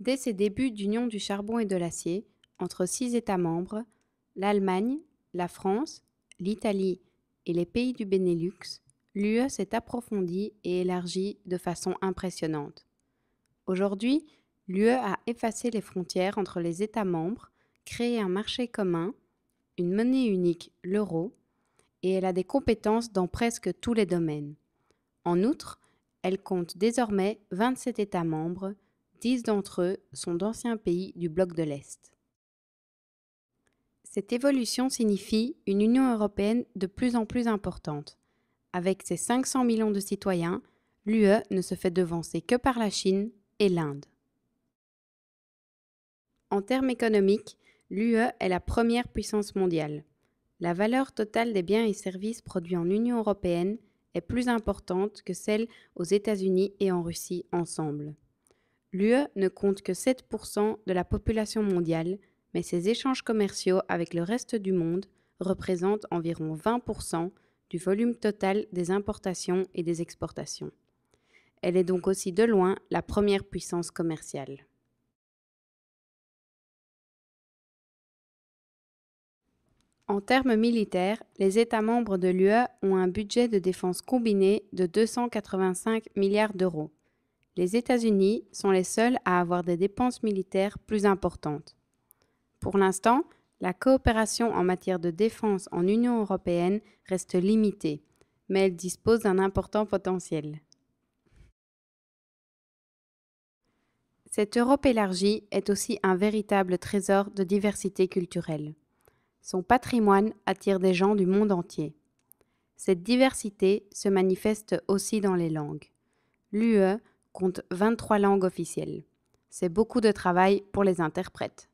Dès ses débuts d'union du charbon et de l'acier, entre 6 États membres, l'Allemagne, la France, l'Italie et les pays du Benelux, l'UE s'est approfondie et élargie de façon impressionnante. Aujourd'hui, l'UE a effacé les frontières entre les États membres, créé un marché commun, une monnaie unique, l'euro, et elle a des compétences dans presque tous les domaines. En outre, elle compte désormais 27 États membres, 10 d'entre eux sont d'anciens pays du bloc de l'Est. Cette évolution signifie une Union européenne de plus en plus importante. Avec ses 500 millions de citoyens, l'UE ne se fait devancer que par la Chine et l'Inde. En termes économiques, l'UE est la première puissance mondiale. La valeur totale des biens et services produits en Union européenne est plus importante que celle aux États-Unis et en Russie ensemble. L'UE ne compte que 7% de la population mondiale, mais ses échanges commerciaux avec le reste du monde représentent environ 20% du volume total des importations et des exportations. Elle est donc aussi de loin la première puissance commerciale. En termes militaires, les États membres de l'UE ont un budget de défense combiné de 285 milliards d'euros. Les États-Unis sont les seuls à avoir des dépenses militaires plus importantes. Pour l'instant, la coopération en matière de défense en Union européenne reste limitée, mais elle dispose d'un important potentiel. Cette Europe élargie est aussi un véritable trésor de diversité culturelle. Son patrimoine attire des gens du monde entier. Cette diversité se manifeste aussi dans les langues. L'UE compte 23 langues officielles. C'est beaucoup de travail pour les interprètes.